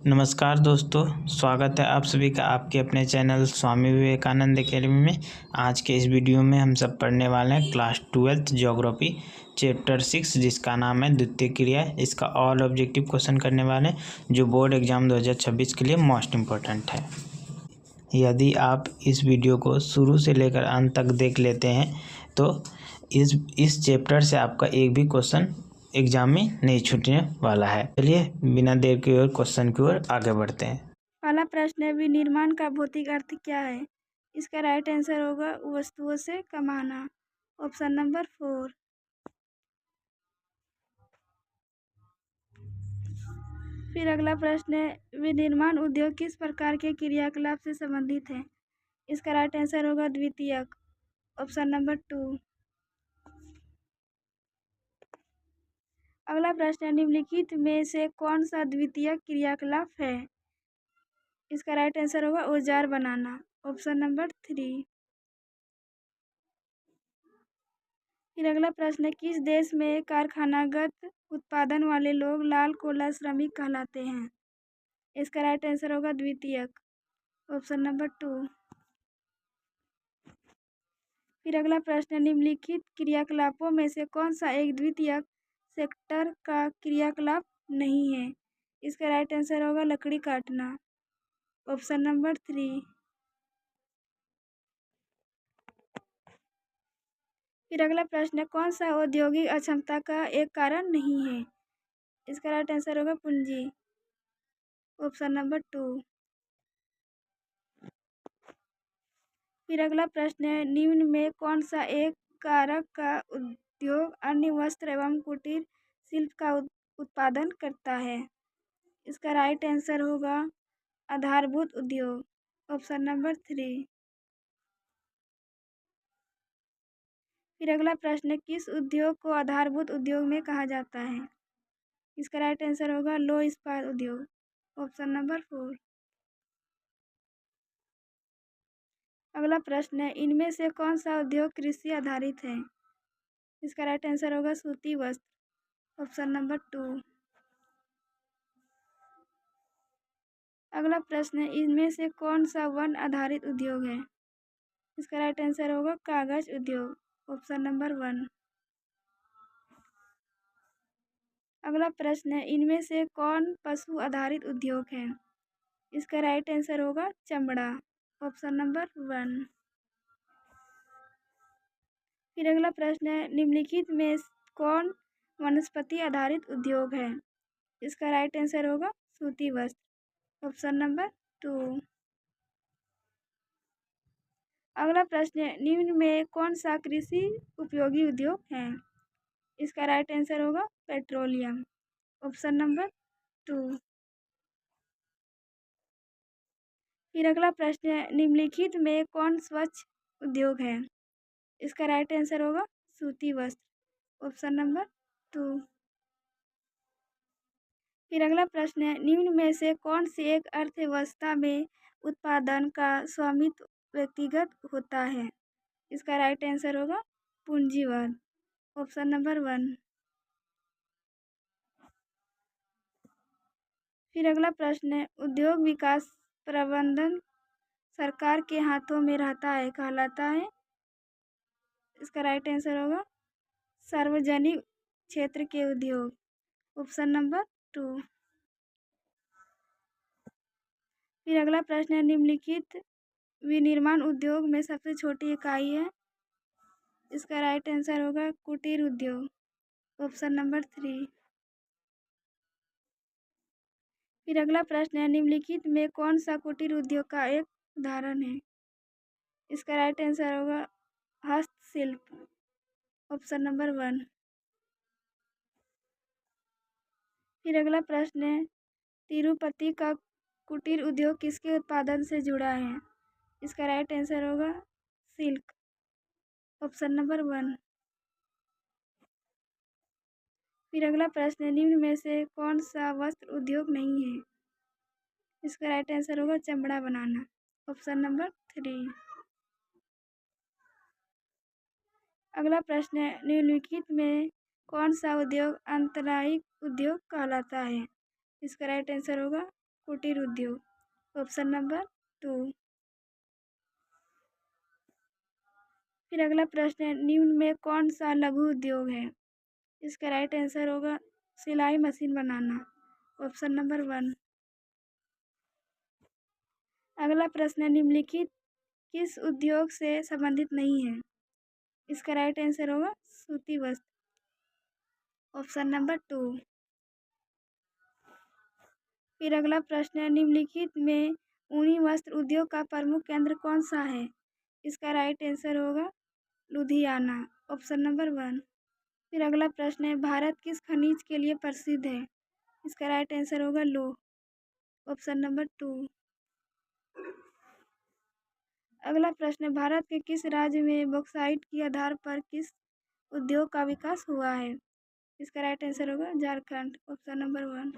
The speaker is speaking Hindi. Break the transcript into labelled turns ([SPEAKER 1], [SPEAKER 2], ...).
[SPEAKER 1] नमस्कार दोस्तों, स्वागत है आप सभी का आपके अपने चैनल स्वामी विवेकानंद एकेडमी में। आज के इस वीडियो में हम सब पढ़ने वाले हैं क्लास 12th ज्योग्राफी चैप्टर 6 जिसका नाम है द्वितीय क्रिया। इसका ऑल ऑब्जेक्टिव क्वेश्चन करने वाले हैं जो बोर्ड एग्जाम 2026 के लिए मोस्ट इम्पोर्टेंट है। यदि आप इस वीडियो को शुरू से लेकर अंत तक देख लेते हैं तो इस चैप्टर से आपका एक भी क्वेश्चन एग्जाम में नहीं छूटने वाला है। चलिए बिना देर के और क्वेश्चन की ओर आगे बढ़ते हैं।
[SPEAKER 2] पहला प्रश्न है, विनिर्माण का भौतिक अर्थ क्या है? इसका राइट आंसर होगा वस्तुओं से कमाना। Option number 4। फिर अगला प्रश्न है, विनिर्माण उद्योग किस प्रकार के क्रियाकलाप से संबंधित है? इसका राइट आंसर होगा द्वितीयक। Option number 2। अगला प्रश्न है, निम्नलिखित में से कौन सा द्वितीयक क्रियाकलाप है? इसका राइट आंसर होगा औजार बनाना। Option number 3। फिर अगला प्रश्न है, किस देश में कारखानागत उत्पादन वाले लोग लाल कोला श्रमिक कहलाते हैं? इसका राइट आंसर होगा द्वितीयक। Option number 2। फिर अगला प्रश्न है, निम्नलिखित क्रियाकलापों में से कौन सा एक द्वितीयक सेक्टर का क्रियाकलाप नहीं है? इसका राइट आंसर होगा लकड़ी काटना। Option number 3। फिर अगला प्रश्न है, कौन सा औद्योगिक अक्षमता का एक कारण नहीं है? इसका राइट आंसर होगा पूंजी। Option number 2। फिर अगला प्रश्न है, निम्न में कौन सा एक कारक का उद्योग अन्य वस्त्र एवं कुटीर शिल्प का उत्पादन करता है? इसका राइट आंसर होगा आधारभूत उद्योग। Option number 3। फिर अगला प्रश्न है, किस उद्योग को आधारभूत उद्योग में कहा जाता है? इसका राइट आंसर होगा लौह इस्पात उद्योग। Option number 4। अगला प्रश्न है, इनमें से कौन सा उद्योग कृषि आधारित है? इसका राइट आंसर होगा सूती वस्त्र। Option number 2। अगला प्रश्न है, इनमें से कौन सा वन आधारित उद्योग है? इसका राइट आंसर होगा कागज उद्योग। Option number 1। अगला प्रश्न है, इनमें से कौन पशु आधारित उद्योग है? इसका राइट आंसर होगा चमड़ा। Option number 1। फिर अगला प्रश्न है, निम्नलिखित में कौन वनस्पति आधारित उद्योग है? इसका राइट आंसर होगा सूती वस्त्र। Option number 2। अगला प्रश्न है, निम्न में कौन सा कृषि उपयोगी उद्योग है? इसका राइट आंसर होगा पेट्रोलियम। Option number 2। फिर अगला प्रश्न है, निम्नलिखित में कौन स्वच्छ उद्योग है? इसका राइट आंसर होगा सूती वस्त्र। Option number 2। फिर अगला प्रश्न है, निम्न में से कौन सी एक अर्थव्यवस्था में उत्पादन का स्वामित्व व्यक्तिगत होता है? इसका राइट आंसर होगा पूंजीवाद। Option number 1। फिर अगला प्रश्न है, उद्योग विकास प्रबंधन सरकार के हाथों में रहता है कहलाता है? इसका राइट आंसर होगा सार्वजनिक क्षेत्र के उद्योग। Option number 2। फिर अगला प्रश्न है, निम्नलिखित विनिर्माण उद्योग में सबसे छोटी इकाई है? इसका राइट आंसर होगा कुटीर उद्योग। Option number 3। फिर अगला प्रश्न है, निम्नलिखित में कौन सा कुटीर उद्योग का एक उदाहरण है? इसका राइट आंसर होगा हस्तशिल्प। Option number 1। फिर अगला प्रश्न है, तिरुपति का कुटीर उद्योग किसके उत्पादन से जुड़ा है? इसका राइट आंसर होगा सिल्क। Option number 1। फिर अगला प्रश्न है, निम्न में से कौन सा वस्त्र उद्योग नहीं है? इसका राइट आंसर होगा चमड़ा बनाना। Option number 3। अगला प्रश्न है, निम्नलिखित में कौन सा उद्योग आंतरायिक उद्योग कहलाता है? इसका राइट आंसर होगा कुटीर उद्योग। Option number 2। फिर अगला प्रश्न है, निम्न में कौन सा लघु उद्योग है? इसका राइट आंसर होगा सिलाई मशीन बनाना। Option number 1। अगला प्रश्न है, निम्नलिखित किस उद्योग से संबंधित नहीं है? इसका राइट आंसर होगा सूती वस्त्र। Option number 2। फिर अगला प्रश्न है, निम्नलिखित में ऊनी वस्त्र उद्योग का प्रमुख केंद्र कौन सा है? इसका राइट आंसर होगा लुधियाना। Option number 1। फिर अगला प्रश्न है, भारत किस खनिज के लिए प्रसिद्ध है? इसका राइट आंसर होगा लौह। Option number 2। अगला प्रश्न है, भारत के किस राज्य में बॉक्साइट के आधार पर किस उद्योग का विकास हुआ है? इसका राइट आंसर होगा झारखंड। Option number 1।